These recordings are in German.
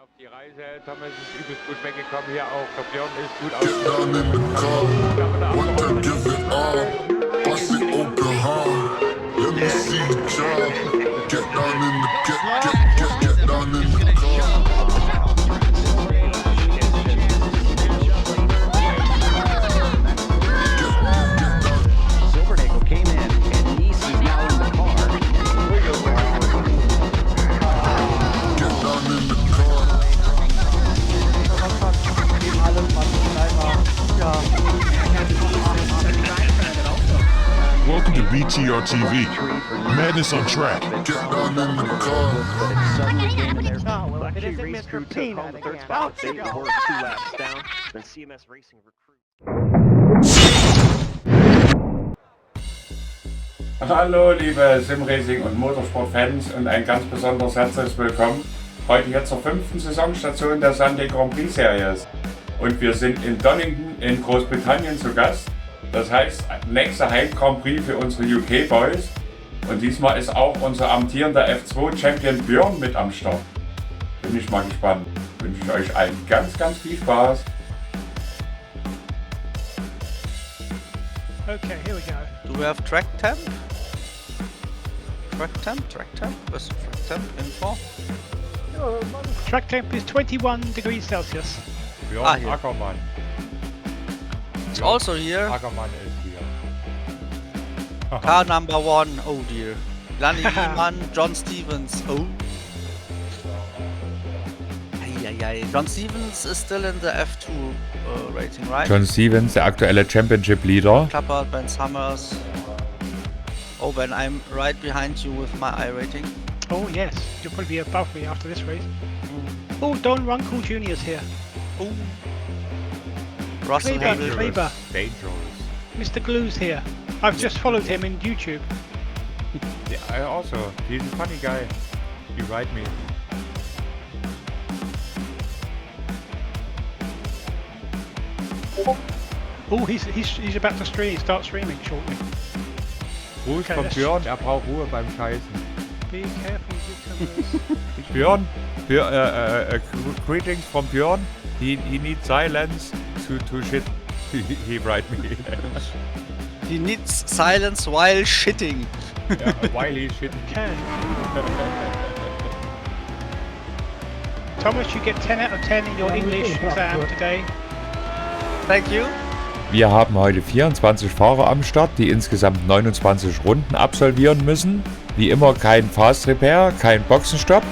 Auf die Reise, Thomas ist übelst gut weggekommen, hier auch. Der Björn ist gut ausgekommen. Welcome to BTR TV. Madness on track. Hallo liebe Simracing und Motorsport-Fans und ein ganz besonderes herzliches Willkommen heute hier zur 5. Saisonstation der Sunday Grand Prix Series. Und wir sind in Donington in Großbritannien zu Gast. Das heißt, nächster Heim Grand Prix für unsere UK Boys. Und diesmal ist auch unser amtierender F2 Champion Björn mit am Start. Bin ich mal gespannt. Wünsche ich euch allen ganz, ganz viel Spaß. Okay, here we go. Do we have track temp? Track temp? Where's the track temp info? Track temp is 21 degrees Celsius. Björn hier. Ackermann. It's also here. Ackermann ist hier. Car number 1, oh dear. Lanny Lehmann, John Stevens, oh. Eieiei. John Stevens is still in the F2 rating, right? John Stevens, der aktuelle Championship Leader. Clappert, Ben Summers. Oh, Ben, I'm right behind you with my I rating. Oh yes, you'll probably be above me after this race. Oh, Don Runkle Jr. is here. Oh. Russell Kleber, Hamilton. Kleber. Dangerous. Mr. Glue's here. I've just followed him in YouTube. Yeah, I also. He's a funny guy. You write me. Oh, he's about to start streaming shortly. Ruhe Okay, von das- Björn, er braucht Ruhe beim Scheißen. Be careful, because Björn, greetings from Björn. He needs silence to shit. He write me. He needs silence while shitting. Yeah, while he's shitting. okay. Thomas, you get 10 out of 10 in your English exam today. Thank you. Wir haben heute 24 Fahrer am Start, die insgesamt 29 Runden absolvieren müssen. Wie immer kein Fast Repair, kein Boxenstopp.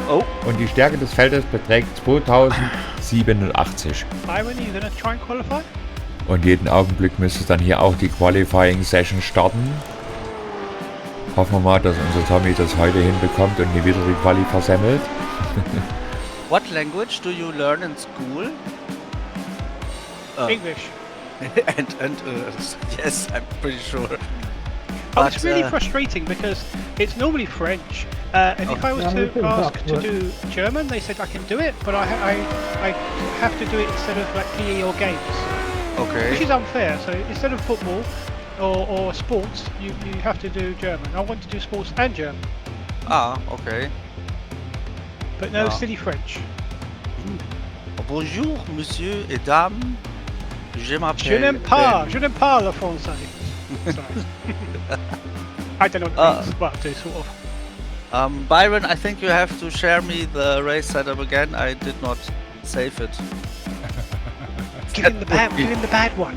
Oh. Und die Stärke des Feldes beträgt 2087. Byron, are you going to try and qualify? Und jeden Augenblick müsste dann hier auch die Qualifying Session starten. Hoffen wir mal, dass unser Tommy das heute hinbekommt und nie wieder die Quali versemmelt. What language do you learn in school? English. and yes, I'm pretty sure. Oh, it's But, really frustrating because it's normally French, and if I was to ask to do German, they said I can do it, but I have to do it instead of like PE or games, which Okay. is unfair. So instead of football or sports, you have to do German. I want to do sports and German, Ah, okay. but no Ah. silly French. Bonjour, monsieur et dames. Je Je m'appelle. n'aime pas, Ben. je n'aime pas le français. Sorry. I don't know what it means, but to sort of. Byron, I think you have to share me the race setup again. I did not save it. Get in the bad one. Get in the bad one.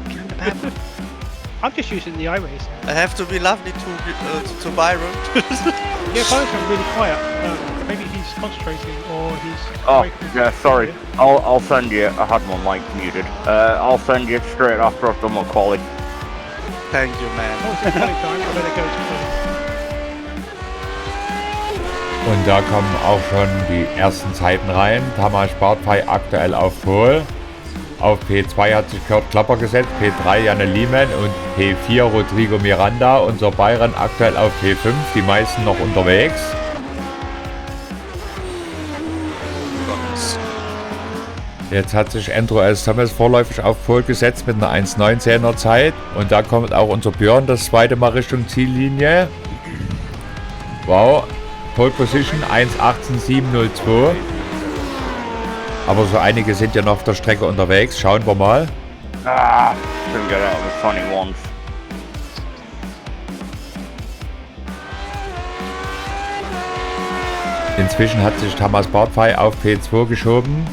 I'm just using the iRace. I have to be lovely to Byron. Yeah, Byron's really quiet. Maybe he's concentrating or he's. Oh, away from his yeah, sorry. computer. I'll send you. I had my mic muted. I'll send you straight after I've done my quali. Thank you, Oh, man. it's quality time. I better go to quality. Und da kommen auch schon die ersten Zeiten rein. Tamas Bartfei aktuell auf Pole. Auf P2 hat sich Kurt Klapper gesetzt, P3 Janne Lehmann und P4 Rodrigo Miranda. Unser Bayern aktuell auf P5, die meisten noch unterwegs. Jetzt hat sich Andrew S. Thomas vorläufig auf Pole gesetzt mit einer 1,19er Zeit. Und da kommt auch unser Björn das zweite Mal Richtung Ziellinie. Wow, Pole Position 1,18,702. Aber so einige sind ja noch auf der Strecke unterwegs. Schauen wir mal. Ah, couldn't get out of the funny ones. Inzwischen hat sich Thomas Bartfey auf P2 geschoben.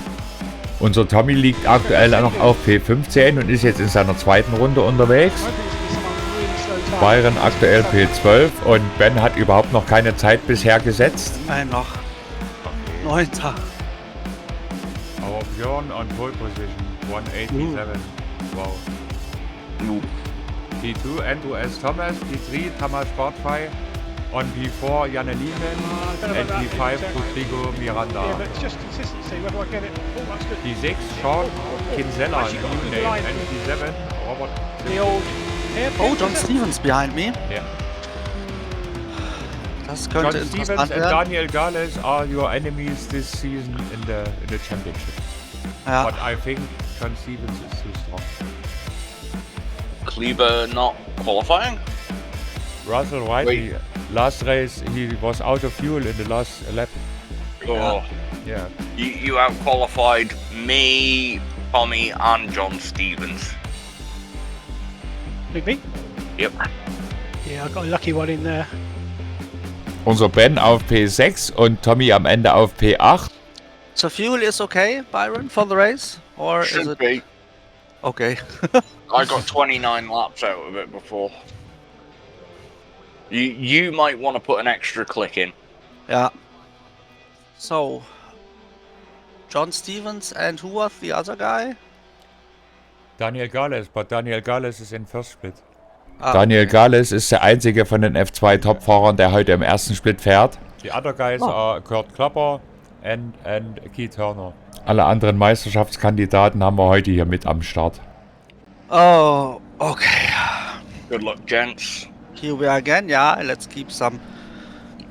Unser Tommy liegt aktuell noch auf P15 und ist jetzt in seiner zweiten Runde unterwegs. Byron aktuell P12 und Ben hat überhaupt noch keine Zeit bisher gesetzt. Nein, noch. 9. Our Björn on pole position, 187. Wow. P2, Andrew S. Thomas. P3, Thomas Bartfey. On P4, Janne Lehman. And P5, Rodrigo Miranda. Yeah, but it's just consistency, whether I get it. Oh, that's good. P6, Sean Kinsella, new name. And P7, Robert. The old Oh, John Stevens behind me. Yeah. Das John könnte Stevens interessant and werden. Daniel Gales are your enemies this season in the championship. Ja. But I think John Stevens is too strong. Kleber not qualifying? Russell White, Wait. last race he was out of fuel in the last lap. Oh, Yeah. you out-qualified me, Tommy, and John Stevens. Big B? Yep. Yeah, I got a lucky one in there. Unser Ben auf P6 und Tommy am Ende auf P8. So fuel is okay, Byron, for the race? Or is Should it be. okay? I got 29 laps out of it before. You might want to put an extra click in. Yeah. So, John Stevens and who was the other guy? Daniel Gales, but Daniel Gales is in first split. Ah, Daniel okay. Gales ist der einzige von den F2-Topfahrern, der heute im ersten Split fährt. The other guys are Kurt Klapper and Keith Turner. Alle anderen Meisterschaftskandidaten haben wir heute hier mit am Start. Oh, okay. Good luck, gents. Here we are again. Yeah, let's keep some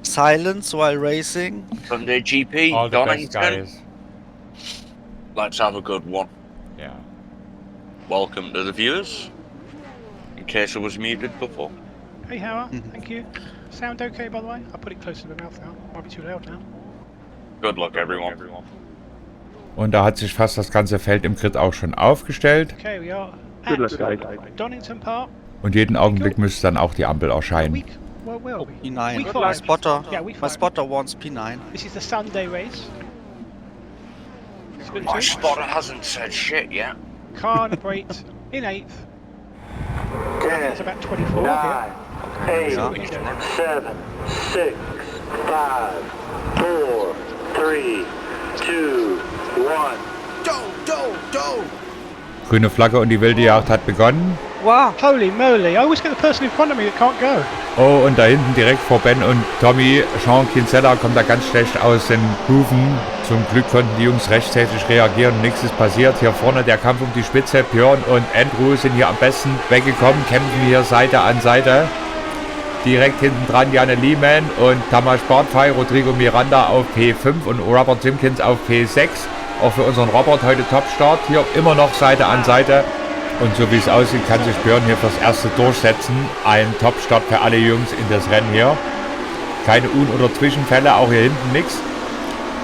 silence while racing. Sunday GP, All the best Donington. guys. Let's have a good one. Yeah. Welcome to the viewers. In case I was muted before. Hey, Howard, thank you. Sound okay, by the way? I put it close to the mouth now. Might be too loud now. Good luck, everyone. Und da hat sich fast das ganze Feld im Grid auch schon aufgestellt. Okay, we are at Donington Park. Und jeden Augenblick müsste dann auch die Ampel erscheinen. Where are we? P9. Week My 5. spotter. Yeah, week My 5. spotter wants P9. This is the Sunday race. Split My 2. spotter hasn't said shit yet. Khan Brate in 8th. It's about 24 here. 8, Yeah. 7, 6, 5, 4, 3, 2, 1. Grüne Flagge und die wilde Jagd hat begonnen. Wow. Holy moly, I always get the person in front of me that can't go. Oh, und da hinten direkt vor Ben und Tommy, Sean Kinsella kommt da ganz schlecht aus den Hufen. Zum Glück konnten die Jungs rechtzeitig reagieren und nichts ist passiert. Hier vorne der Kampf um die Spitze. Björn und Andrew sind hier am besten weggekommen, kämpfen hier Seite an Seite. Direkt hinten dran Janne Lehman und Thomas Bartfey, Rodrigo Miranda auf P5 und Robert Simpkins auf P6. Auch für unseren Robert heute Topstart. Hier immer noch Seite an Seite. Und so wie es aussieht, kann sich Björn hier fürs Erste durchsetzen. Ein Topstart für alle Jungs in das Rennen hier. Keine Un- oder Zwischenfälle, auch hier hinten nichts.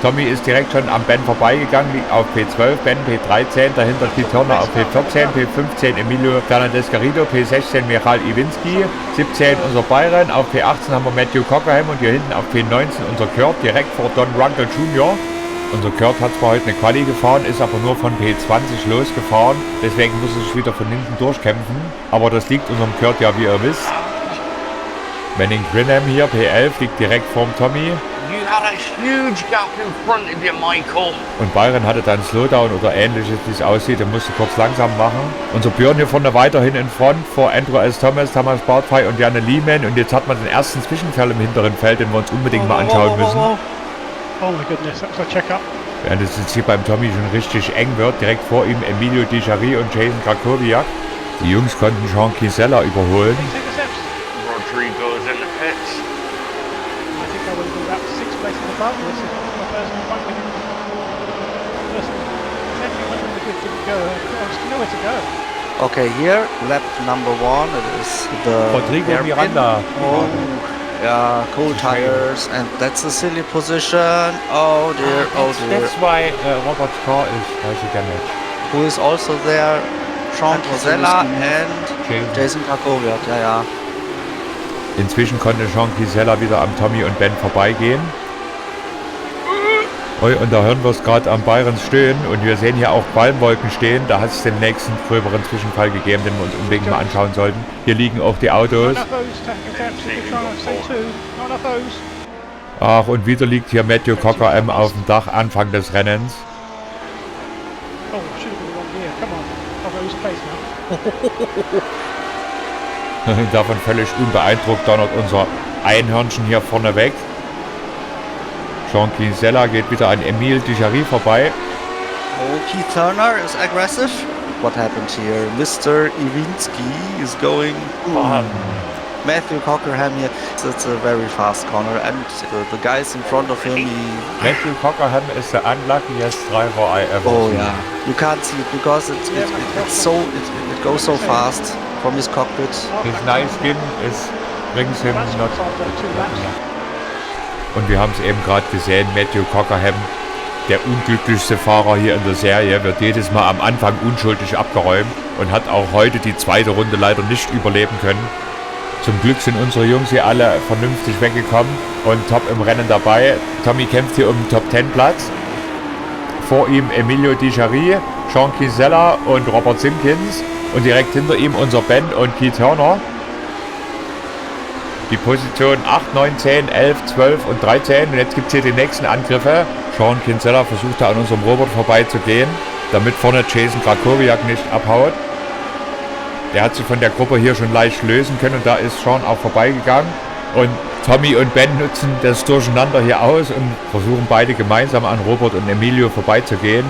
Tommy ist direkt schon am Ben vorbeigegangen, liegt auf P12, Ben P13, dahinter Keith Turner auf P14, P15 Emilio Fernandez Garrido, P16 Michal Iwinski, 17 unser Byron, auf P18 haben wir Matthew Cockerham und hier hinten auf P19 unser Kurt, direkt vor Don Runkle Jr. Unser Kurt hat zwar heute eine Quali gefahren, ist aber nur von P20 losgefahren, deswegen muss er sich wieder von hinten durchkämpfen. Aber das liegt unserem Kurt ja, wie ihr wisst. Manning Grinham hier, P11, liegt direkt vorm Tommy. You had a huge gap in front of you, Michael. Und Byron hatte dann Slowdown oder ähnliches, wie es aussieht, und musste kurz langsam machen. Unser Björn hier vorne weiterhin in Front vor Andrew S. Thomas, Thomas Bartfey und Janne Lehman. Und jetzt hat man den ersten Zwischenfall im hinteren Feld, den wir uns unbedingt mal anschauen müssen. Oh my goodness, that was a check-up. Während es jetzt hier beim Tommy schon richtig eng wird, direkt vor ihm Emilio Di Chari und Jason Krakowiak. Die Jungs konnten Sean Kinsella überholen. Take the steps. Rodrigo's in the pits. I think I would have been about 6 places above this if my person in front of me. Person definitely went when the good didn't go. I was nowhere to go. Okay, here, lap number 1, it is the Rodrigo hairpin. Miranda. Oh, Yeah, cool tires, and that's a silly position. Oh dear, oh dear. That's why Robert's car is also damaged. Who is also there? Sean Kinsella and Jason Krakowiak, ja. Inzwischen konnte Sean Kinsella wieder am Tommy und Ben vorbeigehen. Und da hören wir es gerade am Byron stöhnen und wir sehen hier auch Qualmwolken stehen. Da hat es den nächsten gröberen Zwischenfall gegeben, den wir uns unbedingt mal anschauen sollten. Hier liegen auch die Autos. Ach, und wieder liegt hier Matthew Cocker M auf dem Dach Anfang des Rennens. Davon völlig unbeeindruckt donnert unser Einhörnchen hier vorne weg. Sean Kinsella geht wieder an Emile Dujarry vorbei. Oh, Keith Turner is aggressive. What happened here? Mr. Iwinski is going on. Matthew Cockerham here. It's a very fast corner, and the guys in front of him. Matthew Cockerham is the unluckiest driver I ever seen. Yeah, you can't see it because it goes so fast from his cockpit. His nice skin brings him not. Und wir haben es eben gerade gesehen, Matthew Cockerham, der unglücklichste Fahrer hier in der Serie, wird jedes Mal am Anfang unschuldig abgeräumt und hat auch heute die zweite Runde leider nicht überleben können. Zum Glück sind unsere Jungs hier alle vernünftig weggekommen und top im Rennen dabei. Tommy kämpft hier um den Top-10-Platz. Vor ihm Emilio Dujarry, Sean Kinsella und Robert Simpkins. Und direkt hinter ihm unser Ben und Keith Turner. Die Position 8, 9, 10, 11, 12 und 13. Und jetzt gibt es hier die nächsten Angriffe. Sean Kinsella versucht da an unserem Robert vorbeizugehen, damit vorne Jason Krakowiak nicht abhaut. Der hat sich von der Gruppe hier schon leicht lösen können und da ist Sean auch vorbeigegangen. Und Tommy und Ben nutzen das Durcheinander hier aus und versuchen beide gemeinsam an Robert und Emilio vorbeizugehen.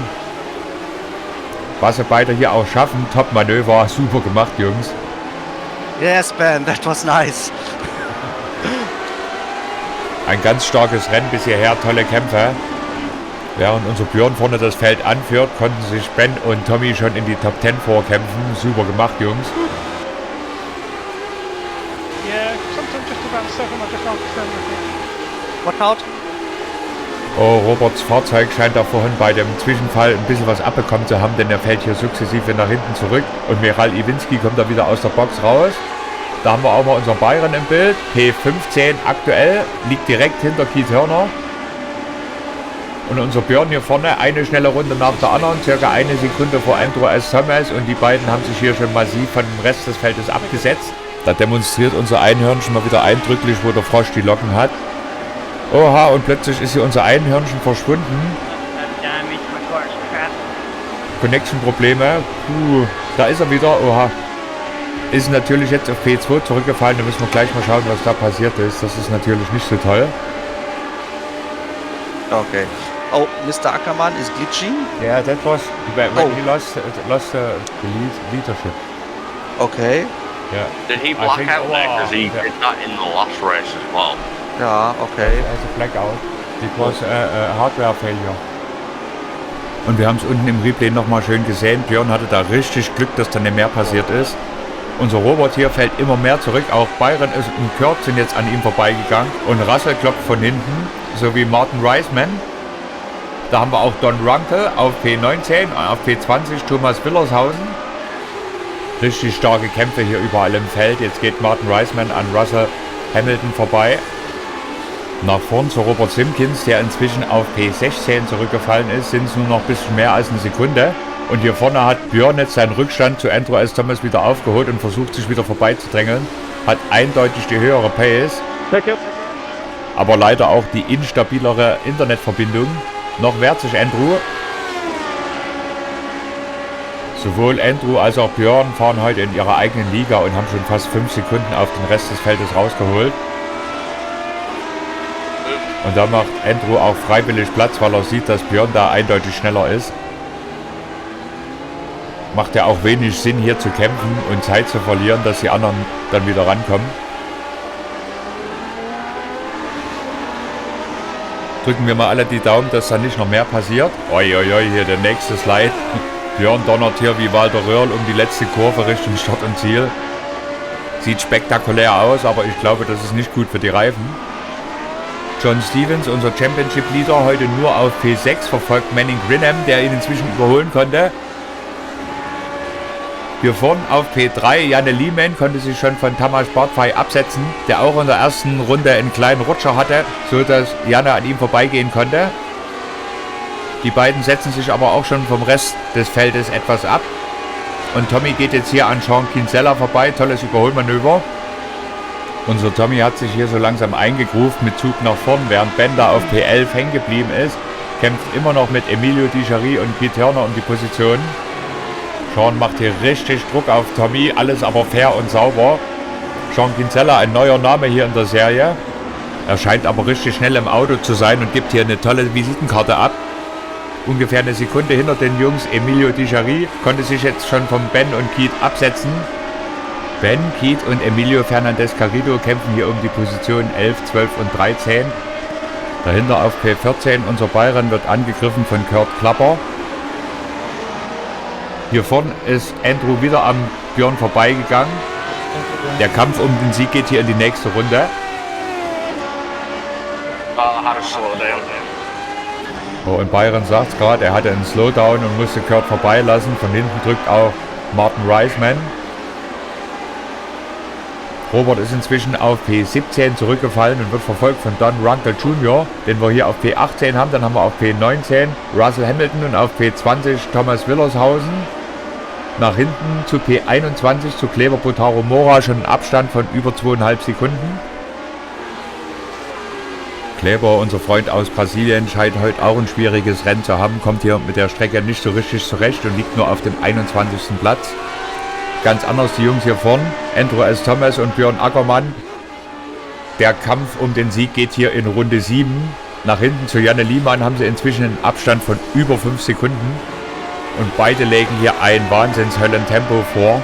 Was sie beide hier auch schaffen. Top-Manöver, super gemacht, Jungs. Yes, Ben, that was nice. Ein ganz starkes Rennen bis hierher, tolle Kämpfe. Während unser Björn vorne das Feld anführt, konnten sich Ben und Tommy schon in die Top 10 vorkämpfen. Super gemacht, Jungs. What out? Oh, Roberts Fahrzeug scheint da vorhin bei dem Zwischenfall ein bisschen was abbekommen zu haben, denn er fällt hier sukzessive nach hinten zurück. Und Michal Iwinski kommt da wieder aus der Box raus. Da haben wir auch mal unseren Byron im Bild. P15 aktuell, liegt direkt hinter Keith Turner. Und unser Björn hier vorne, eine schnelle Runde nach der anderen, circa eine Sekunde vor Andrew S. Thomas. Und die beiden haben sich hier schon massiv von dem Rest des Feldes abgesetzt. Da demonstriert unser Einhörnchen mal wieder eindrücklich, wo der Frosch die Locken hat. Oha, und plötzlich ist hier unser Einhörnchen verschwunden. Connection-Probleme. Da ist er wieder. Oha. Ist natürlich jetzt auf P2 zurückgefallen. Da müssen wir gleich mal schauen, was da passiert ist. Das ist natürlich nicht so toll. Okay. Oh, Mr. Ackermann is glitching. Yeah, that was when he lost the leadership. Okay. Yeah. Did he black out there? Because he did that in the last race as well. Ja, okay. As a blackout. It was a hardware failure. Und wir haben es unten im Replay nochmal schön gesehen. Björn hatte da richtig Glück, dass da nicht mehr passiert ist. Unser Robert hier fällt immer mehr zurück. Auch Byron und Kurt sind jetzt an ihm vorbeigegangen. Und Russell klopft von hinten, sowie Martin Reisman. Da haben wir auch Don Runkle auf P19, auf P20 Thomas Willershausen. Richtig starke Kämpfe hier überall im Feld. Jetzt geht Martin Reisman an Russell Hamilton vorbei. Nach vorn zu Robert Simpkins, der inzwischen auf P16 zurückgefallen ist, sind es nur noch ein bisschen mehr als eine Sekunde. Und hier vorne hat Björn jetzt seinen Rückstand zu Andrew S. Thomas wieder aufgeholt und versucht sich wieder vorbeizudrängeln. Hat eindeutig die höhere Pace. Aber leider auch die instabilere Internetverbindung. Noch wehrt sich Andrew. Sowohl Andrew als auch Björn fahren heute in ihrer eigenen Liga und haben schon fast 5 Sekunden auf den Rest des Feldes rausgeholt. Und da macht Andrew auch freiwillig Platz, weil er sieht, dass Björn da eindeutig schneller ist. Macht ja auch wenig Sinn, hier zu kämpfen und Zeit zu verlieren, dass die anderen dann wieder rankommen. Drücken wir mal alle die Daumen, dass da nicht noch mehr passiert. Oi, oi, oi, hier der nächste Slide. Björn donnert hier wie Walter Röhrl um die letzte Kurve Richtung Start und Ziel. Sieht spektakulär aus, aber ich glaube, das ist nicht gut für die Reifen. John Stevens, unser Championship Leader, heute nur auf P6, verfolgt Manning Grinham, der ihn inzwischen überholen konnte. Hier vorn auf P3, Janne Lehman konnte sich schon von Tamas Bartfei absetzen, der auch in der ersten Runde einen kleinen Rutscher hatte, so dass Janne an ihm vorbeigehen konnte. Die beiden setzen sich aber auch schon vom Rest des Feldes etwas ab. Und Tommy geht jetzt hier an Sean Kinsella vorbei, tolles Überholmanöver. Unser Tommy hat sich hier so langsam eingegruft mit Zug nach vorn, während Ben da auf P11 hängen geblieben ist. Kämpft immer noch mit Emilio Di Chari und Keith Turner um die Position. Sean macht hier richtig Druck auf Tommy, alles aber fair und sauber. Sean Kinsella, ein neuer Name hier in der Serie. Er scheint aber richtig schnell im Auto zu sein und gibt hier eine tolle Visitenkarte ab. Ungefähr eine Sekunde hinter den Jungs Emilio Di Chari konnte sich jetzt schon von Ben und Keith absetzen. Ben, Keith und Emilio Fernandez Garrido kämpfen hier um die Position 11, 12 und 13. Dahinter auf P14 unser Byron wird angegriffen von Kurt Klapper. Hier vorne ist Andrew wieder am Björn vorbeigegangen. Der Kampf um den Sieg geht hier in die nächste Runde. Oh, und Byron sagt es gerade, er hatte einen Slowdown und musste Kurt vorbeilassen. Von hinten drückt auch Martin Reisman. Robert ist inzwischen auf P17 zurückgefallen und wird verfolgt von Don Runkle Jr., den wir hier auf P18 haben. Dann haben wir auf P19 Russell Hamilton und auf P20 Thomas Willershausen. Nach hinten zu P21 zu Kleber Botaro Mora schon einen Abstand von über 2,5 Sekunden. Kleber, unser Freund aus Brasilien, scheint heute auch ein schwieriges Rennen zu haben, kommt hier mit der Strecke nicht so richtig zurecht und liegt nur auf dem 21. Platz. Ganz anders die Jungs hier vorn, Andrew S. Thomas und Björn Ackermann. Der Kampf um den Sieg geht hier in Runde 7. Nach hinten zu Janne Lehman haben sie inzwischen einen Abstand von über 5 Sekunden. Und beide legen hier ein Wahnsinnshöllentempo vor.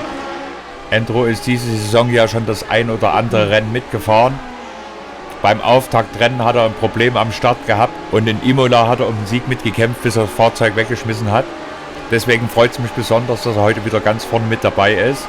Andrew ist diese Saison ja schon das ein oder andere Rennen mitgefahren. Beim Auftaktrennen hat er ein Problem am Start gehabt und in Imola hat er um den Sieg mitgekämpft, bis er das Fahrzeug weggeschmissen hat. Deswegen freut es mich besonders, dass er heute wieder ganz vorne mit dabei ist.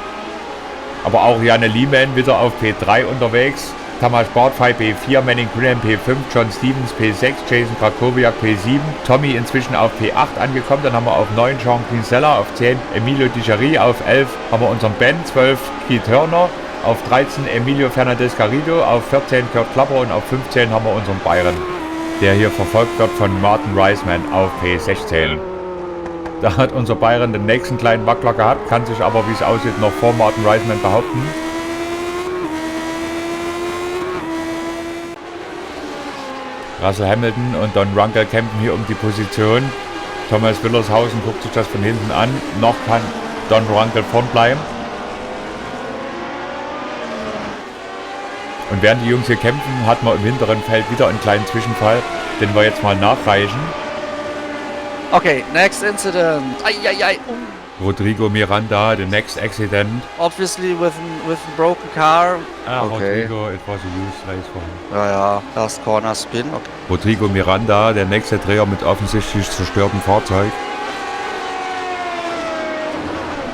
Aber auch Janne Lehman wieder auf P3 unterwegs. Tamas Bartfei P4, Manning Grinham P5, John Stevens P6, Jason Krakowiak P7, Tommy inzwischen auf P8 angekommen. Dann haben wir auf 9 Sean Kinsella, auf 10 Emilio Di Chari, auf 11 haben wir unseren Ben, 12 Keith Turner, auf 13 Emilio Fernandez Garrido, auf 14 Kurt Klapper und auf 15 haben wir unseren Byron, der hier verfolgt wird von Martin Reisman auf P16. Da hat unser Byron den nächsten kleinen Wackler gehabt, kann sich aber, wie es aussieht, noch vor Martin Reisman behaupten. Russell Hamilton und Don Runkle kämpfen hier um die Position. Thomas Willershausen guckt sich das von hinten an. Noch kann Don Runkle vorn bleiben. Und während die Jungs hier kämpfen, hat man im hinteren Feld wieder einen kleinen Zwischenfall, den wir jetzt mal nachreichen. Okay, next incident. Ai. Rodrigo Miranda, the next accident. Obviously with a broken car. Okay. Rodrigo, it was a used race for him. Ja, last corner spin. Okay. Rodrigo Miranda, der nächste Dreher mit offensichtlich zerstörtem Fahrzeug.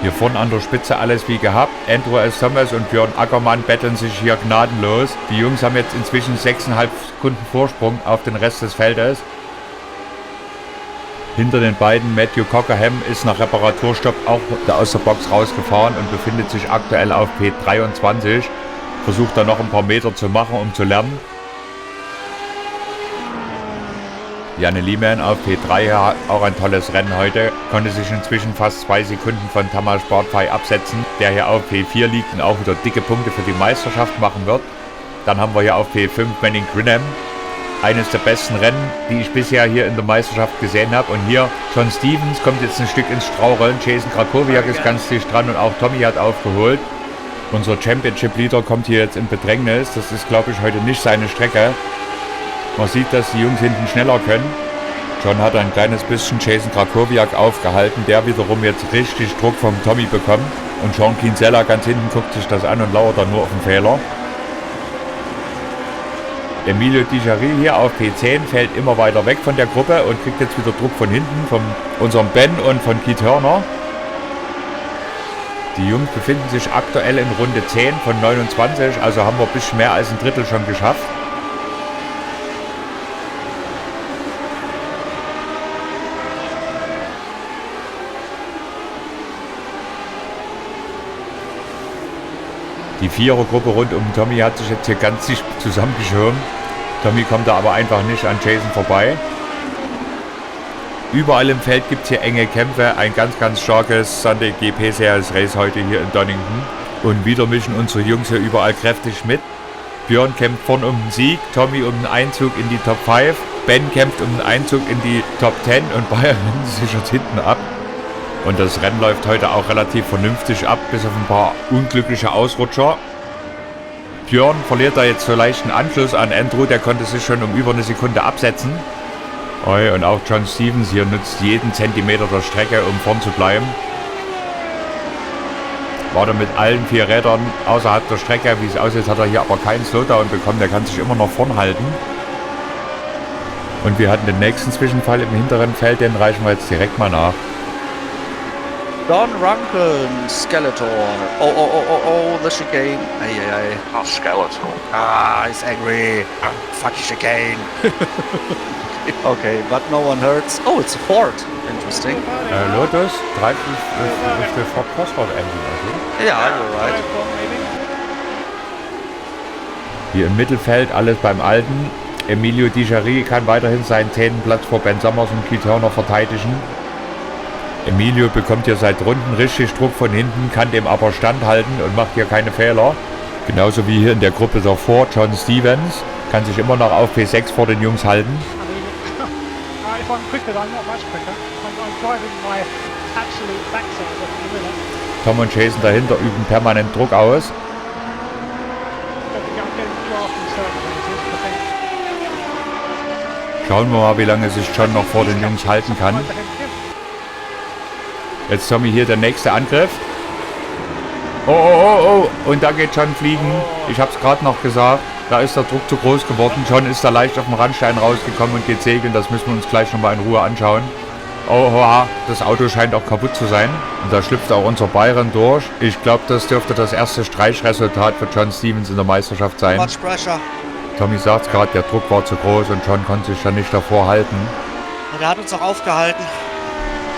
Hier vorne an der Spitze alles wie gehabt. Andrew S. Thomas und Björn Ackermann betteln sich hier gnadenlos. Die Jungs haben jetzt inzwischen 6,5 Sekunden Vorsprung auf den Rest des Feldes. Hinter den beiden Matthew Cockerham ist nach Reparaturstopp auch aus der Box rausgefahren und befindet sich aktuell auf P23. Versucht da noch ein paar Meter zu machen, um zu lernen. Janne Lehman auf P3 hat auch ein tolles Rennen heute. Konnte sich inzwischen fast 2 Sekunden von Tamas Bartfei absetzen, der hier auf P4 liegt und auch wieder dicke Punkte für die Meisterschaft machen wird. Dann haben wir hier auf P5 Manning Grinham. Eines der besten Rennen, die ich bisher hier in der Meisterschaft gesehen habe. Und hier John Stevens kommt jetzt ein Stück ins Straucheln. Jason Krakowiak ist ganz dicht dran und auch Tommy hat aufgeholt. Unser Championship Leader kommt hier jetzt in Bedrängnis. Das ist, glaube ich, heute nicht seine Strecke. Man sieht, dass die Jungs hinten schneller können. John hat ein kleines bisschen Jason Krakowiak aufgehalten, der wiederum jetzt richtig Druck vom Tommy bekommt. Und Sean Kinsella ganz hinten guckt sich das an und lauert dann nur auf den Fehler. Emilio Di Chari hier auf P10 fällt immer weiter weg von der Gruppe und kriegt jetzt wieder Druck von hinten, von unserem Ben und von Keith Turner. Die Jungs befinden sich aktuell in Runde 10 von 29, also haben wir ein bisschen mehr als ein Drittel schon geschafft. Die Vierergruppe rund um Tommy hat sich jetzt hier ganz dicht zusammengeschoben. Tommy kommt da aber einfach nicht an Jason vorbei. Überall im Feld gibt es hier enge Kämpfe. Ein ganz, ganz starkes Sunday GP Series Race heute hier in Donington. Und wieder mischen unsere Jungs hier überall kräftig mit. Björn kämpft vorn um den Sieg, Tommy um den Einzug in die Top 5, Ben kämpft um den Einzug in die Top 10 und Bayern sichert hinten ab. Und das Rennen läuft heute auch relativ vernünftig ab, bis auf ein paar unglückliche Ausrutscher. Björn verliert da jetzt so leichten Anschluss an Andrew, der konnte sich schon um über eine Sekunde absetzen. Und auch John Stevens hier nutzt jeden Zentimeter der Strecke, um vorn zu bleiben. War da mit allen 4 Rädern außerhalb der Strecke, wie es aussieht, hat er hier aber keinen Slowdown bekommen, der kann sich immer noch vorn halten. Und wir hatten den nächsten Zwischenfall im hinteren Feld, den reichen wir jetzt direkt mal nach. Don Runken, Skeletor. Oh, the chicane. Ay. Oh, Skeletor. He's angry. Fuck chicane. Okay, but no one hurts. Oh, it's a Ford. Interesting. Lotus drive with the Ford Crossroad engine, I think. Yeah, you're right. Hier im Mittelfeld alles beim Alten. Emilio Di Giarri kann weiterhin seinen 10. Platz vor Ben Summers und Keith Turner verteidigen. Emilio bekommt hier seit Runden richtig Druck von hinten, kann dem aber standhalten und macht hier keine Fehler. Genauso wie hier in der Gruppe davor, John Stevens kann sich immer noch auf P6 vor den Jungs halten. If I'm quicker, I'm not much quicker. I'm driving my absolute backside at the minute. Tom und Jason dahinter üben permanent Druck aus. Schauen wir mal, wie lange sich John noch vor den Jungs halten kann. Jetzt Tommy hier der nächste Angriff. Oh. Und da geht John fliegen. Ich habe es gerade noch gesagt. Da ist der Druck zu groß geworden. John ist da leicht auf dem Randstein rausgekommen und geht segeln. Das müssen wir uns gleich nochmal in Ruhe anschauen. Oh, das Auto scheint auch kaputt zu sein. Und da schlüpft auch unser Byron durch. Ich glaube, das dürfte das erste Streichresultat für John Stevens in der Meisterschaft sein. Much pressure. Tommy sagt es gerade, der Druck war zu groß und John konnte sich da nicht davor halten. Der hat uns auch aufgehalten.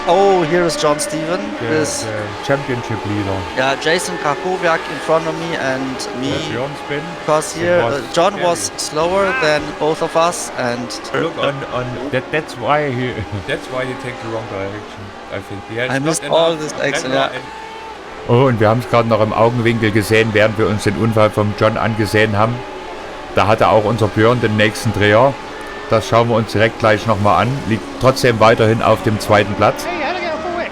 Oh, here is John Steven. Der Championship Leader. Yeah, Jason Krakowiak in front of me and me. Björn spin. Because here John was slower than both of us and Look on that's why he take the wrong direction. I think he has I missed all this action. Yeah. Oh, und wir haben es gerade noch im Augenwinkel gesehen, während wir uns den Unfall vom John angesehen haben. Da hatte auch unser Björn den nächsten Dreher. Das schauen wir uns direkt gleich nochmal an. Liegt trotzdem weiterhin auf dem 2. Platz. Hey, how to get a 4X?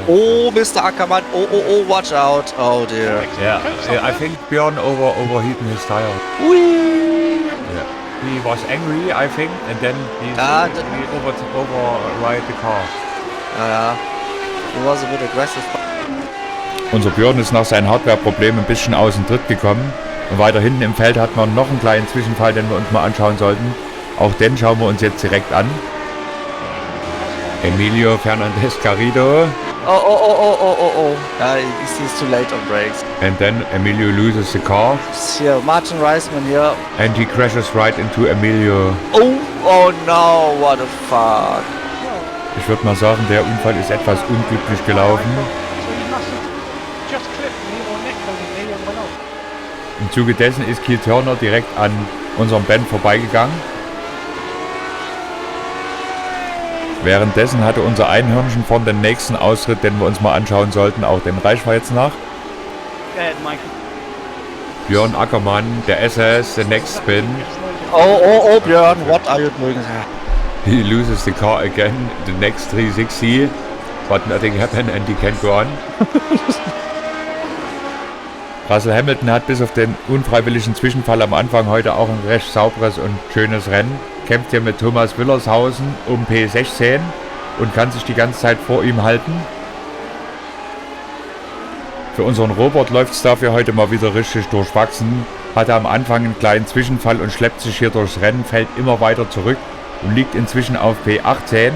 Oh, Mr. Ackermann. Oh, watch out. Oh dear. Yeah, I think Björn overheating his tire. Whee! Yeah. He was angry, I think, and then he override the car. Yeah, he was a bit aggressive. Unser Björn ist nach seinen Hardware-Problemen ein bisschen aus dem Tritt gekommen. Und weiter hinten im Feld hat man noch einen kleinen Zwischenfall, den wir uns mal anschauen sollten. Auch den schauen wir uns jetzt direkt an. Emilio Fernandez Garrido. Oh. He's too late on brakes. And then Emilio loses the car. Here, Martin Reisman here. And he crashes right into Emilio. Oh no, what a fuck. Ich würde mal sagen, der Unfall ist etwas unglücklich gelaufen. So you must have just clipped me or neck-coded me and went off. Im Zuge dessen ist Keith Turner direkt an unserem Ben vorbeigegangen. Währenddessen hatte unser Einhörnchen vorn den nächsten Ausritt, den wir uns mal anschauen sollten. Auch den reichen wir jetzt nach. Go ahead, Michael. Björn Ackermann, der SS, the next spin. Oh, Björn, what are you doing? He loses the car again, the next 360, but nothing happened and he can't go on. Russell Hamilton hat bis auf den unfreiwilligen Zwischenfall am Anfang heute auch ein recht sauberes und schönes Rennen. Kämpft hier mit Thomas Willershausen um P16 und kann sich die ganze Zeit vor ihm halten. Für unseren Robert läuft es dafür heute mal wieder richtig durchwachsen. Hatte am Anfang einen kleinen Zwischenfall und schleppt sich hier durchs Rennen, fällt immer weiter zurück und liegt inzwischen auf P18.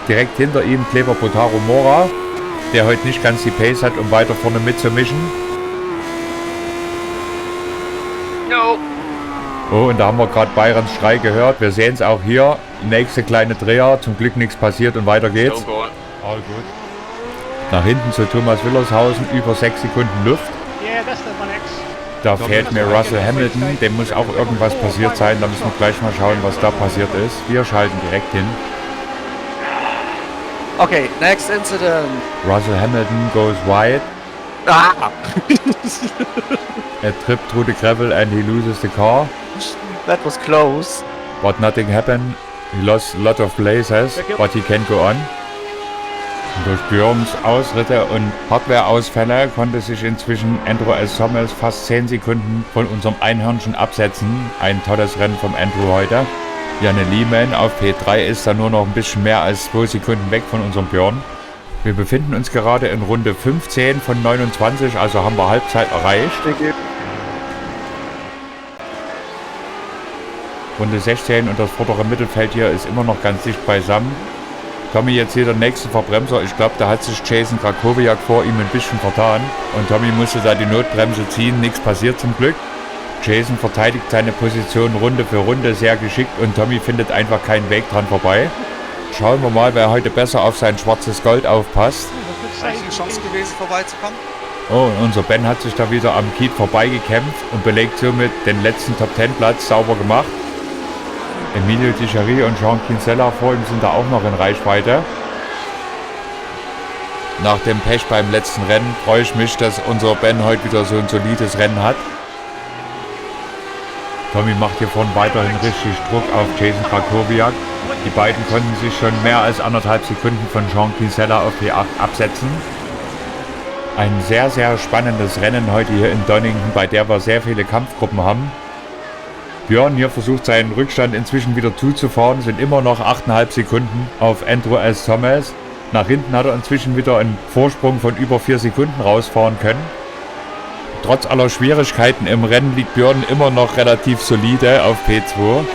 Direkt hinter ihm Kleber Potaro Mora. der heute nicht ganz die Pace hat, um weiter vorne mitzumischen. No. Oh, und da haben wir gerade Byrons Schrei gehört. Wir sehen es auch hier. Nächste kleine Dreher. Zum Glück nichts passiert und weiter geht's. All good. Nach hinten zu Thomas Willershausen. Über 6 Sekunden Luft. Yeah, that's the 1X. Da fehlt mir Russell Hamilton. Dem muss auch irgendwas passiert sein. Da müssen wir gleich mal schauen, was da passiert ist. Wir schalten direkt hin. Okay, next incident. Russell Hamilton goes wide. Ah! A trip through the gravel and he loses the car. That was close. But nothing happened. He lost a lot of places, but he can go on. Und durch Björns Ausritte und Hardware-Ausfälle konnte sich inzwischen Andrew S. Thomas fast 10 Sekunden von unserem Einhörnchen absetzen. Ein tolles Rennen vom Andrew heute. Janne Lehman auf P3 ist da nur noch ein bisschen mehr als 2 Sekunden weg von unserem Björn. Wir befinden uns gerade in Runde 15 von 29, also haben wir Halbzeit erreicht. Runde 16 und das vordere Mittelfeld hier ist immer noch ganz dicht beisammen. Tommy jetzt hier der nächste Verbremser. Ich glaube, da hat sich Jason Krakowiak vor ihm ein bisschen vertan. Und Tommy musste da die Notbremse ziehen. Nichts passiert zum Glück. Jason verteidigt seine Position Runde für Runde sehr geschickt und Tommy findet einfach keinen Weg dran vorbei. Schauen wir mal, wer heute besser auf sein schwarzes Gold aufpasst. Eigentlich eine Chance gewesen, vorbeizukommen. Oh, und unser Ben hat sich da wieder am Kiet vorbeigekämpft und belegt somit den letzten Top-10-Platz sauber gemacht. Emilio Di Cheri und Jean Kinsella vor ihm sind da auch noch in Reichweite. Nach dem Pech beim letzten Rennen freue ich mich, dass unser Ben heute wieder so ein solides Rennen hat. Tommy macht hier vorne weiterhin richtig Druck auf Jason Krakowiak. Die beiden konnten sich schon mehr als 1,5 Sekunden von Jean Kinsella auf P8 absetzen. Ein sehr, sehr spannendes Rennen heute hier in Donington, bei der wir sehr viele Kampfgruppen haben. Björn hier versucht seinen Rückstand inzwischen wieder zuzufahren, sind immer noch 8,5 Sekunden auf Andrew S. Thomas. Nach hinten hat er inzwischen wieder einen Vorsprung von über 4 Sekunden rausfahren können. Trotz aller Schwierigkeiten im Rennen liegt Björn immer noch relativ solide auf P2.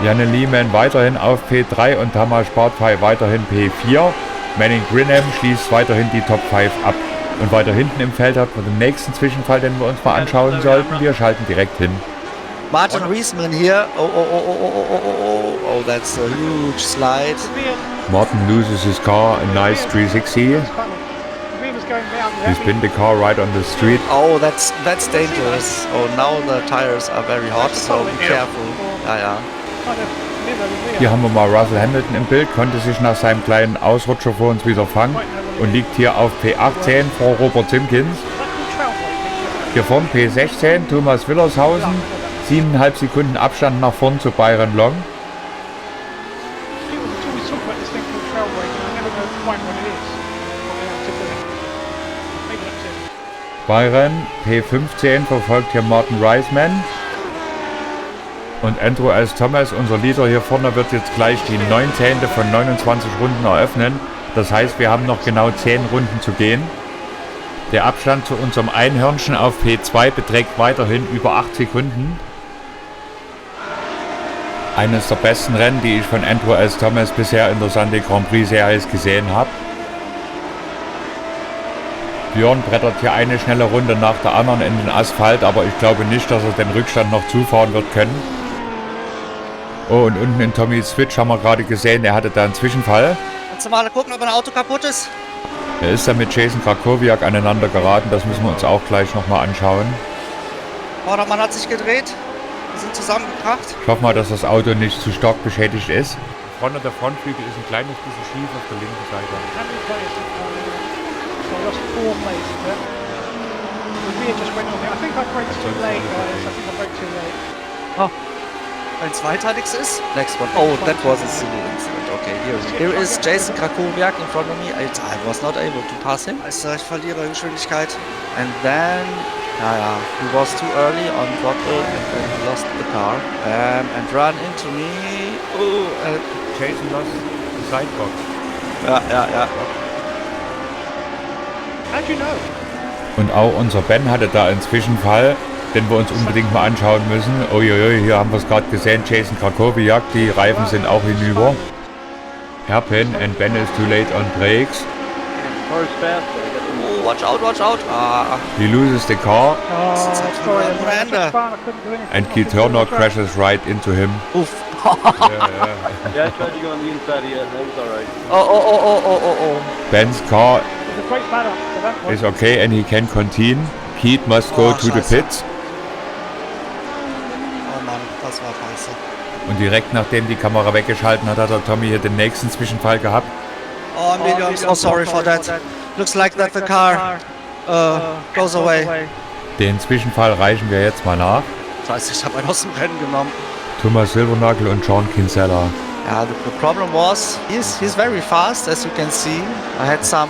Janne Lehman weiterhin auf P3 und Tamas Bartfei weiterhin P4. Manning Grinham schließt weiterhin die Top 5 ab. Und weiter hinten im Feld hat man den nächsten Zwischenfall, den wir uns mal anschauen sollten. Wir schalten direkt hin. Martin Reisman here. Oh, that's a huge slide. Martin loses his car, a nice 360. He spin the car right on the street. Oh, that's dangerous. Oh, now the tires are very hot, so be careful. Ja. Hier haben wir mal Russell Hamilton im Bild, konnte sich nach seinem kleinen Ausrutscher vor uns wieder fangen und liegt hier auf P18 vor Robert Simkins. Hier vorne P16 Thomas Willershausen, 7,5 Sekunden Abstand nach vorn zu Byron Long. Byron P15 verfolgt hier Martin Reisman. Und Andrew S. Thomas, unser Leader hier vorne, wird jetzt gleich die 19. von 29 Runden eröffnen. Das heißt, wir haben noch genau 10 Runden zu gehen. Der Abstand zu unserem Einhörnchen auf P2 beträgt weiterhin über 8 Sekunden. Eines der besten Rennen, die ich von Andrew S. Thomas bisher in der Sunday Grand Prix Series gesehen habe. Björn brettert hier eine schnelle Runde nach der anderen in den Asphalt, aber ich glaube nicht, dass er den Rückstand noch zufahren wird können. Oh, und unten in Tommys Switch haben wir gerade gesehen, er hatte da einen Zwischenfall. Kannst du mal gucken, ob ein Auto kaputt ist? Er ist da mit Jason Krakowiak aneinander geraten, das müssen wir uns auch gleich nochmal anschauen. Vordermann hat sich gedreht, wir sind zusammengekracht. Ich hoffe mal, dass das Auto nicht zu stark beschädigt ist. Vorne der Frontflügel ist ein kleines bisschen schief auf der linken Seite. Oh, ein zweiter nichts ist? Next one. Oh, that was a silly incident. Okay, here is Jason Krakowiak in front of me. I was not able to pass him. Also ich verliere Geschwindigkeit. And then, he was too early on throttle and then he lost the car. And ran into me. Oh, Jason lost the sidebox. Ja. How'd you know? Und auch unser Ben hatte da einen Zwischenfall, den wir uns unbedingt mal anschauen müssen. Uiuiui, hier haben wir es gerade gesehen, Jason Krakowiak, die Reifen sind auch hinüber. Hairpin and Ben is too late on brakes. Oh, watch out. Ah, He loses the car Oh, sorry, Miranda. I couldn't do anything. and Keith Turner crashes right into him. oof. Yeah, I tried to go on the inside, yeah, that was alright. Oh. Ben's car It was a great battle for that one. is okay and he can continue. Keith must go Oh, to the scheiße. pits. Oh Mann, das war scheiße. Und direkt nachdem die Kamera weggeschalten hat, hat der Tommy hier den nächsten Zwischenfall gehabt. Oh, Emilio, I'm so sorry for that. Looks like that the car goes away. Den Zwischenfall reichen wir jetzt mal nach. Scheiße, ich habe einen aus dem Rennen genommen. Thomas Silvernagel und Sean Kinsella. Yeah, the problem was he's very fast, as you can see. I had some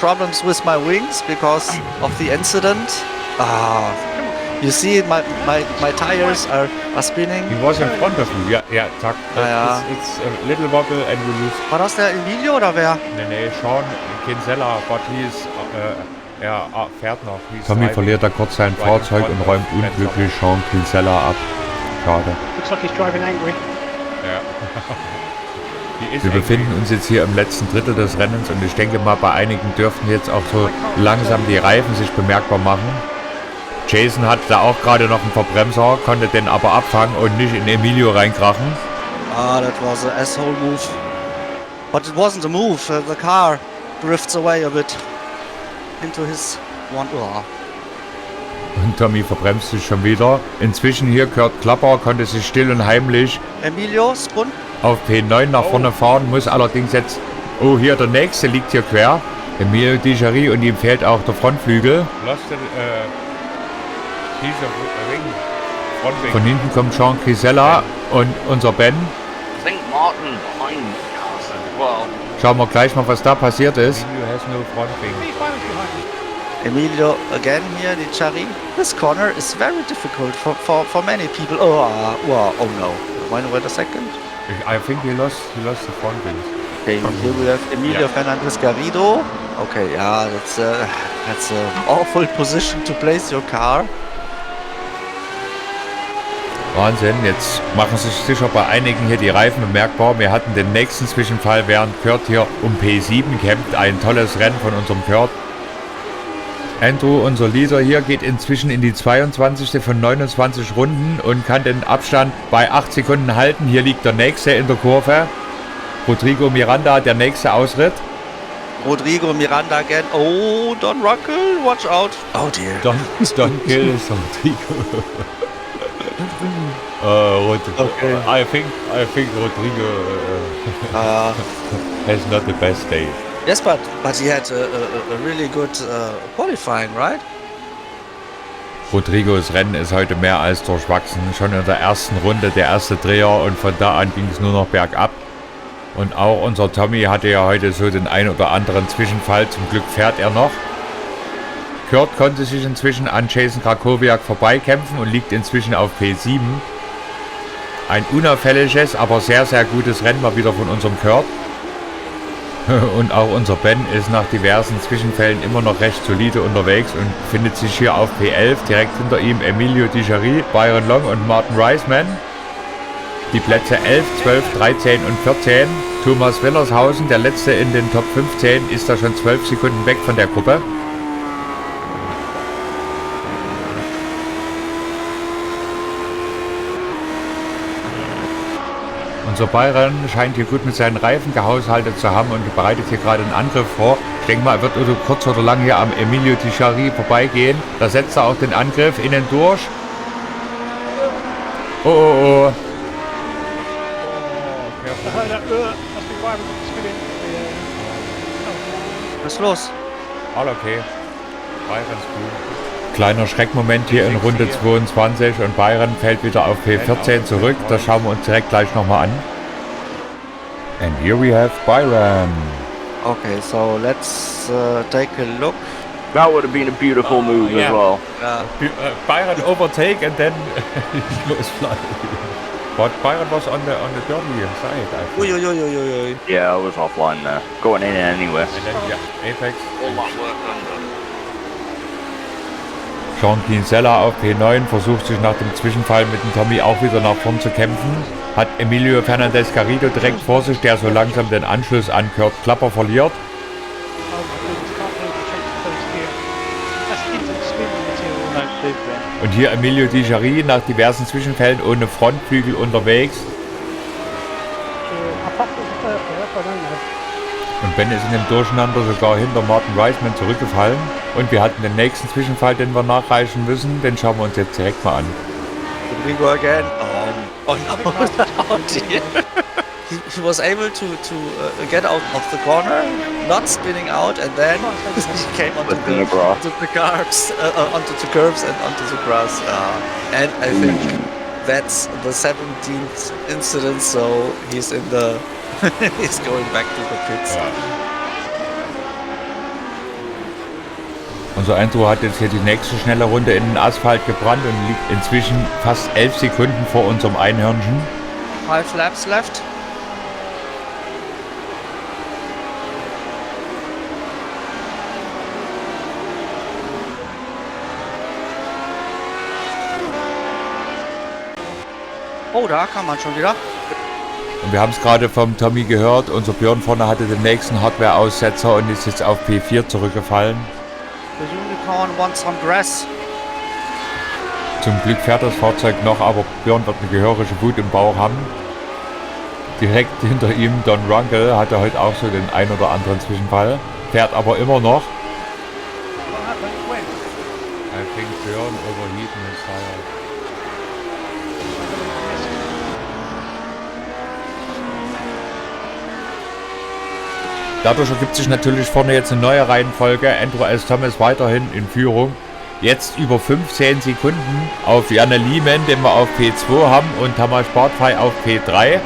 problems with my wings because of the incident. Ah, you see my tires are spinning. He was in front of you. Yeah, Tuck. Ja. It's a little wobble and we lose. War das der Emilio oder wer? Nee, Sean Kinsella, but er fährt noch. Tommy verliert da kurz sein Fahrzeug und räumt unglücklich Sean Kinsella ab. Schade. Looks like he's driving angry. Ja. Wir befinden uns jetzt hier im letzten Drittel des Rennens und ich denke mal, bei einigen dürften jetzt auch so langsam die Reifen sich bemerkbar machen. Jason hat da auch gerade noch einen Verbremser, konnte den aber abfangen und nicht in Emilio reinkrachen. Ah, that was an asshole move. But it wasn't a move. The car drifts away a bit into his one. Oh. Und Tommy verbremst sich schon wieder. Inzwischen hier Kurt Klapper konnte sich still und heimlich Emilio, Spun. auf P9 nach vorne fahren, muss allerdings jetzt... Oh, hier der nächste liegt hier quer. Emilio Di Chari und ihm fehlt auch der Frontflügel. Von hinten kommt Sean Kinsella und unser Ben. I think Martin behind us as well. Schauen wir gleich mal, was da passiert ist. He's behind me. Emilio again here, Di Chari. This corner is very difficult for many people. Oh no. Wait a second. I think he lost the front wing. Okay, here we have Emilio Fernandez Garrido. Okay, yeah, that's an awful position to place your car. Wahnsinn, jetzt machen sich sicher bei einigen hier die Reifen bemerkbar. Wir hatten den nächsten Zwischenfall, während Kurt hier um P7 kämpft. Ein tolles Rennen von unserem Kurt. Andrew, unser Leader hier, geht inzwischen in die 22. von 29 Runden und kann den Abstand bei 8 Sekunden halten. Hier liegt der nächste in der Kurve. Rodrigo Miranda, der nächste Ausritt. Rodrigo Miranda again. Oh, Don Ruckel, watch out. Oh dear. Don Kill ist Rodrigo. Okay. I think Rodrigo has not the best day. Yes, but he had a really good qualifying, right? Rodrigos Rennen ist heute mehr als durchwachsen. Schon in der ersten Runde der erste Dreher und von da an ging es nur noch bergab. Und auch unser Tommy hatte ja heute so den ein oder anderen Zwischenfall. Zum Glück fährt er noch. Kurt konnte sich inzwischen an Jason Krakowiak vorbeikämpfen und liegt inzwischen auf P7. Ein unauffälliges, aber sehr, sehr gutes Rennen mal wieder von unserem Kurt. Und auch unser Ben ist nach diversen Zwischenfällen immer noch recht solide unterwegs und findet sich hier auf P11. Direkt hinter ihm Emilio Di Chari, Byron Long und Martin Reisman. Die Plätze 11, 12, 13 und 14. Thomas Willershausen, der letzte in den Top 15, ist da schon 12 Sekunden weg von der Gruppe. Unser Byron scheint hier gut mit seinen Reifen gehaushaltet zu haben und bereitet hier gerade einen Angriff vor. Ich denke mal, er wird kurz oder lang hier am Emilio Di Chari vorbeigehen. Da setzt er auch den Angriff innen durch. Oh. Must be Byron spinning. Was ist los? All okay. Byron's gut. Kleiner Schreckmoment hier in Runde 22 und Byron fällt wieder auf P14 zurück. Das schauen wir uns direkt gleich nochmal an. And here we have Byron. Okay, so let's take a look. That would have been a beautiful move as well. Byron overtake and then he goes flying. But Byron was on the dirty side, I think. Ui. Yeah, I was offline there. Going in anyway. And then, yeah, Apex. All that work under. Sean Kinsella auf P9 versucht sich nach dem Zwischenfall mit dem Tommy auch wieder nach vorn zu kämpfen. Hat Emilio Fernandez Garrido direkt vor sich, der so langsam den Anschluss an Kurt Klapper verliert. Und hier Emilio Di Giari nach diversen Zwischenfällen ohne Frontflügel unterwegs. Und Ben ist in dem Durcheinander sogar hinter Martin Reisman zurückgefallen. Und wir hatten den nächsten Zwischenfall, den wir nachreichen müssen. Den schauen wir uns jetzt direkt mal an. Rodrigo again. Oh no. He was able to get out of the corner, not spinning out, and then he came onto the curbs and onto the grass. And I think that's the 17th incident, so he's in the he's going back to the pits. Ja. Unser Andrew hat jetzt hier die nächste schnelle Runde in den Asphalt gebrannt und liegt inzwischen fast 11 Sekunden vor unserem Einhörnchen. 5 laps left. Oh, da kann man schon wieder. Und wir haben es gerade vom Tommy gehört, unser Björn vorne hatte den nächsten Hardware-Aussetzer und ist jetzt auf P4 zurückgefallen. The Unicorn wants some grass. Zum Glück fährt das Fahrzeug noch, aber Björn wird eine gehörige Wut im Bauch haben. Direkt hinter ihm Don Runkle hatte heute auch so den ein oder anderen Zwischenfall. Fährt aber immer noch. I think Björn overheating his tire. Dadurch ergibt sich natürlich vorne jetzt eine neue Reihenfolge. Andrew S. Thomas weiterhin in Führung. Jetzt über 15 Sekunden auf Janne Liemann, den wir auf P2 haben, und Tamas Bartfei auf P3.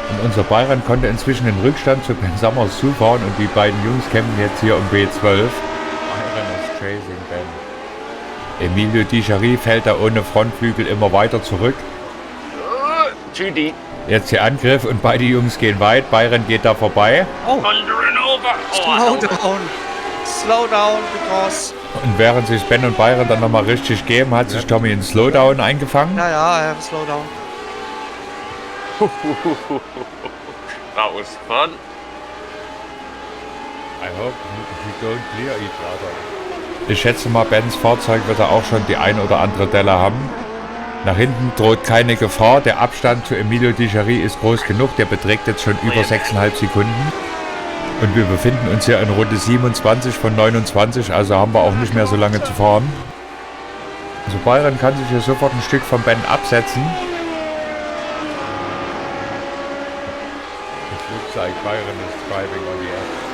Und unser Bayern konnte inzwischen den Rückstand zu Ben Summers zufahren und die beiden Jungs kämpfen jetzt hier um B12. Bayern ist chasing Ben. Emilio Di Giari fällt da ohne Frontflügel immer weiter zurück. Jetzt der Angriff und beide Jungs gehen weit. Byron geht da vorbei. Oh. Slow down, because... Und während sich Ben und Byron dann nochmal richtig geben, hat sich Tommy in Slowdown eingefangen. Ja, I have a slowdown. That was fun. I hope we don't clear each other. Ich schätze mal, Bens Fahrzeug wird er auch schon die ein oder andere Delle haben. Nach hinten droht keine Gefahr. Der Abstand zu Emilio Di Giari ist groß genug. Der beträgt jetzt schon über 6,5 Sekunden. Und wir befinden uns hier in Runde 27 von 29, also haben wir auch nicht mehr so lange zu fahren. Also Byron kann sich hier sofort ein Stück von Ben absetzen. It looks like Byron is driving on the edge.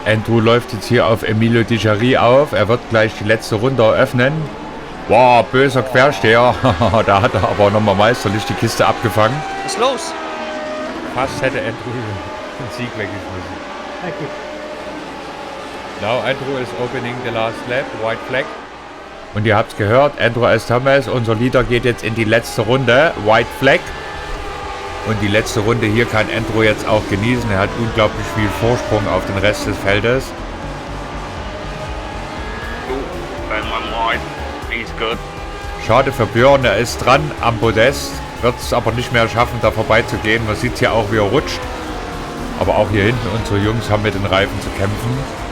Andrew läuft jetzt hier auf Emilio Di Giari auf. Er wird gleich die letzte Runde eröffnen. Wow, böser Quersteher. Da hat er aber nochmal meisterlich die Kiste abgefangen. Was ist los? Fast hätte Andrew den Sieg weggeschmissen. Thank you. Now Andrew is opening the last lap, white flag. Und ihr habt's gehört, Andrew S. Thomas, unser Leader, geht jetzt in die letzte Runde, white flag. Und die letzte Runde hier kann Andrew jetzt auch genießen. Er hat unglaublich viel Vorsprung auf den Rest des Feldes. Ben one wide. He's good. Schade für Björn, er ist dran am Podest. Wird es aber nicht mehr schaffen, da vorbeizugehen. Man sieht hier auch, wie er rutscht. Aber auch hier hinten, unsere Jungs haben mit den Reifen zu kämpfen.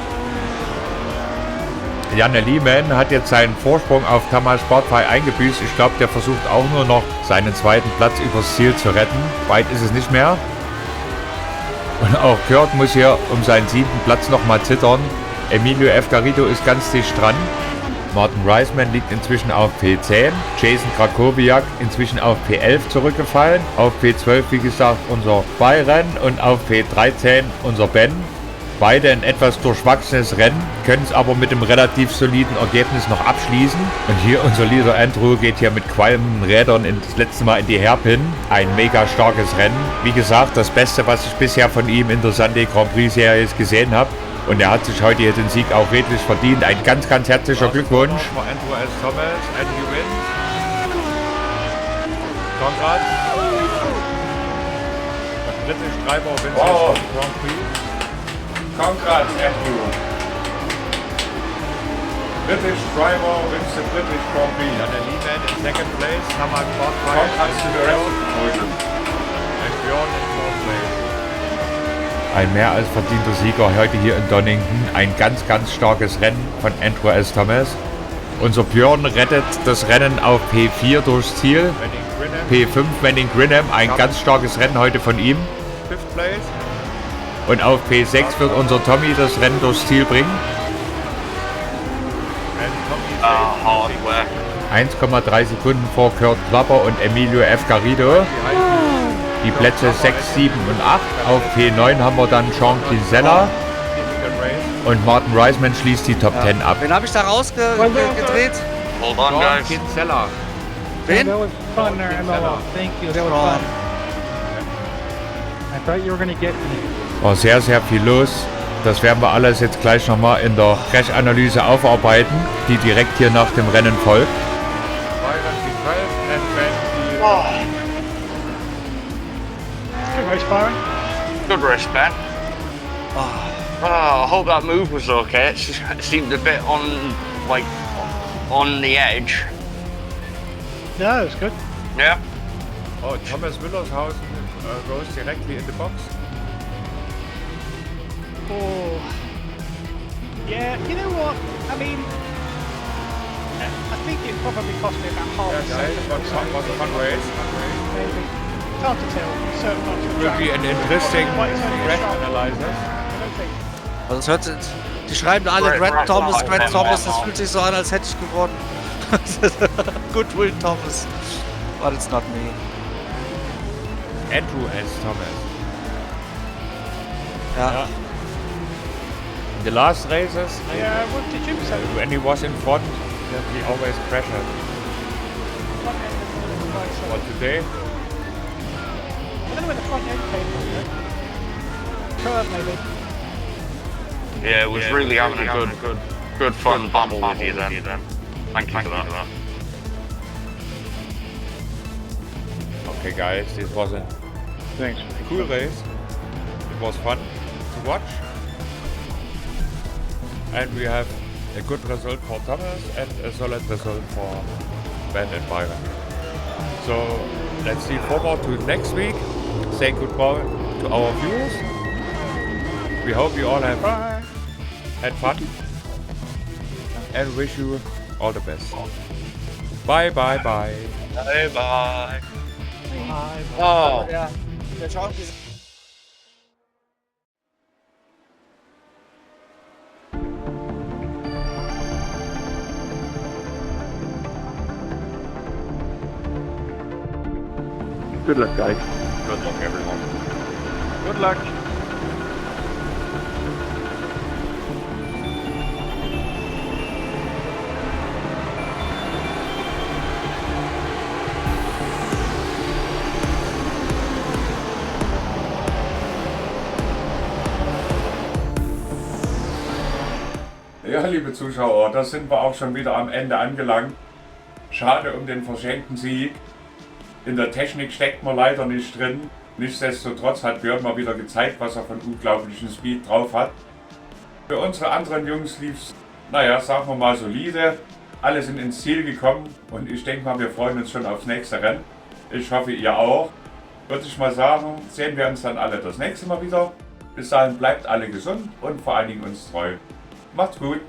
Janne Liemann hat jetzt seinen Vorsprung auf Tamas Bartfei eingebüßt. Ich glaube, der versucht auch nur noch seinen zweiten Platz übers Ziel zu retten. Weit ist es nicht mehr. Und auch Kurt muss hier um seinen 7. Platz nochmal zittern. Emilio F. Garrido ist ganz dicht dran. Martin Reisman liegt inzwischen auf P10. Jason Krakowiak inzwischen auf P11 zurückgefallen. Auf P12, wie gesagt, unser Byron und auf P13 unser Ben. Beide ein etwas durchwachsenes Rennen, können es aber mit einem relativ soliden Ergebnis noch abschließen. Und hier unser Leader Andrew geht hier mit qualmenden Rädern das letzte Mal in die Hairpin. Ein mega starkes Rennen. Wie gesagt, das Beste, was ich bisher von ihm in der Sunday Grand Prix Serie gesehen habe. Und er hat sich heute hier den Sieg auch redlich verdient. Ein ganz, ganz herzlicher Glückwunsch. Andrew S. Thomas, and he wins. Congrats. Der dritte Schreiber wins Wow. den Grand Prix. Congrats, Andrew. British driver wins the British Grand Prix. Janne Liemen in second place, Tamas Tom Sportfrei. has to the rest of the podium. And Björn in fourth place. Ein mehr als verdienter Sieger heute hier in Donington. Ein ganz, ganz starkes Rennen von Andrew S. Thomas. Unser Björn rettet das Rennen auf P4 durchs Ziel. P5 Manning Grinham, ein ganz starkes Rennen heute von ihm. Fifth place. Und auf P6 wird unser Tommy das Rennen durchs Ziel bringen. Hard work. 1,3 Sekunden vor Kurt Klapper und Emilio F. Garrido. Die Plätze 6, 7 und 8. Auf P9 haben wir dann Sean Kinsella. Und Martin Reisman schließt die Top 10 ab. Wen habe ich da rausgedreht? Hold on, Sean guys. Kinsella. Wen? That was fun there, MLO. Thank you. That was Sean. fun. I thought you were gonna get me. War sehr, sehr viel los. Das werden wir alles jetzt gleich nochmal in der Crash-Analyse aufarbeiten, die direkt hier nach dem Rennen folgt. Byron P12 and Ben Good race, Byron. Good race, Ben. I hope that move was okay. It seemed a bit on the edge. No, it's good. Yeah. Oh, Thomas Willershausen goes directly in the box. Oh. Yeah, you know what? I mean, I think it probably cost me about half a Guys, second. was a fun race. Maybe. It's hard to tell. Certain parts of the Will track. be an interesting Might turn it crash sharp. analysis. I don't think. Also es hört sich, die schreiben alle Grant Thomas, das fühlt sich so an, als hätte ich gewonnen. Goodwill Thomas. But it's not me. Andrew S. Thomas. Ja. In the last races, Yeah, what did you say? when he was in front, he always crashed. Front end was a little right side. But today, I don't know where the front end came from. Curve maybe. Yeah, it was really having a good fun battle with you then. Thank you for that. okay guys, this was a cool race. It was fun to watch. And we have a good result for Thomas and a solid result for Ben and Byron. So let's see forward to next week. Say goodbye to our viewers. We hope you all have had fun and wish you all the best. Bye bye bye. Bye bye. Oh. Ja. Wir schauen, wie Good luck, guys. Good luck, everyone. Good luck. Ja, liebe Zuschauer, da sind wir auch schon wieder am Ende angelangt. Schade um den verschenkten Sieg. In der Technik steckt man leider nicht drin. Nichtsdestotrotz hat Björn mal wieder gezeigt, was er von unglaublichem Speed drauf hat. Für unsere anderen Jungs lief's, naja, sagen wir mal solide. Alle sind ins Ziel gekommen und ich denke mal, wir freuen uns schon aufs nächste Rennen. Ich hoffe, ihr auch. Würde ich mal sagen, sehen wir uns dann alle das nächste Mal wieder. Bis dahin bleibt alle gesund und vor allen Dingen uns treu. Macht's gut.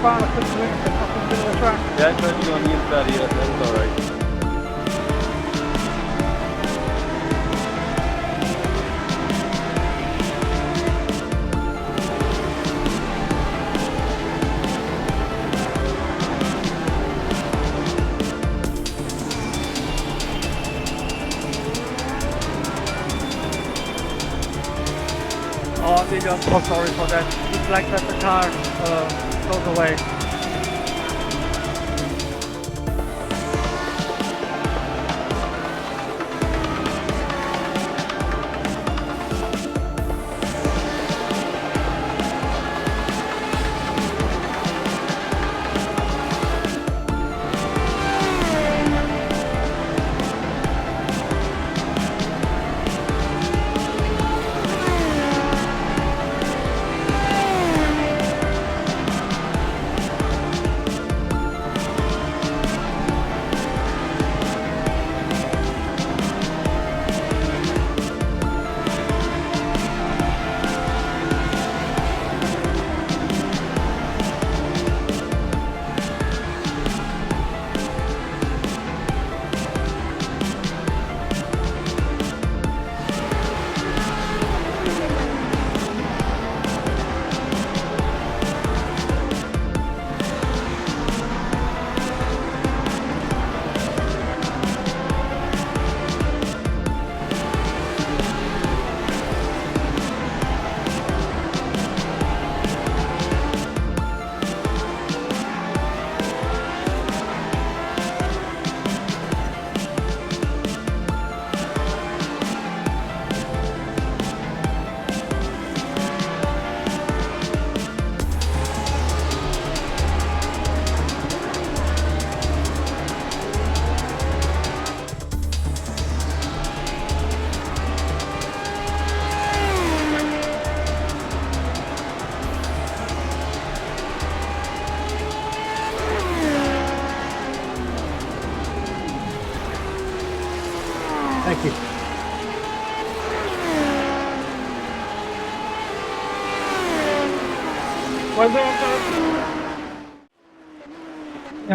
fine. I couldn't do anything. I was in the middle of the track. Yeah, I tried to go on the inside here. That's alright. Oh, really, I'm so sorry for that. It's like that the car goes away. Thank you.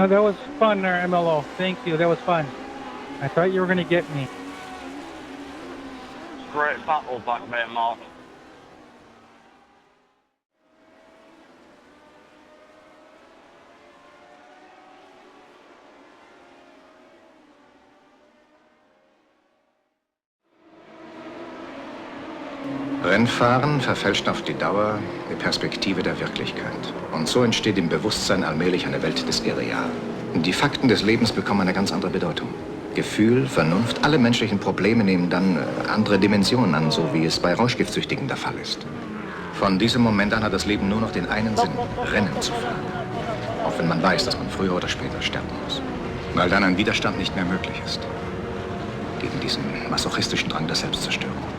That was fun there, MLO. Thank you. That was fun. I thought you were going to get me. Great battle back there, Mark. Rennfahren verfälscht auf die Dauer die Perspektive der Wirklichkeit. Und so entsteht im Bewusstsein allmählich eine Welt des Irreal. Die Fakten des Lebens bekommen eine ganz andere Bedeutung. Gefühl, Vernunft, alle menschlichen Probleme nehmen dann andere Dimensionen an, so wie es bei Rauschgiftsüchtigen der Fall ist. Von diesem Moment an hat das Leben nur noch den einen Sinn, Rennen zu fahren. Auch wenn man weiß, dass man früher oder später sterben muss. Weil dann ein Widerstand nicht mehr möglich ist. Gegen diesen masochistischen Drang der Selbstzerstörung.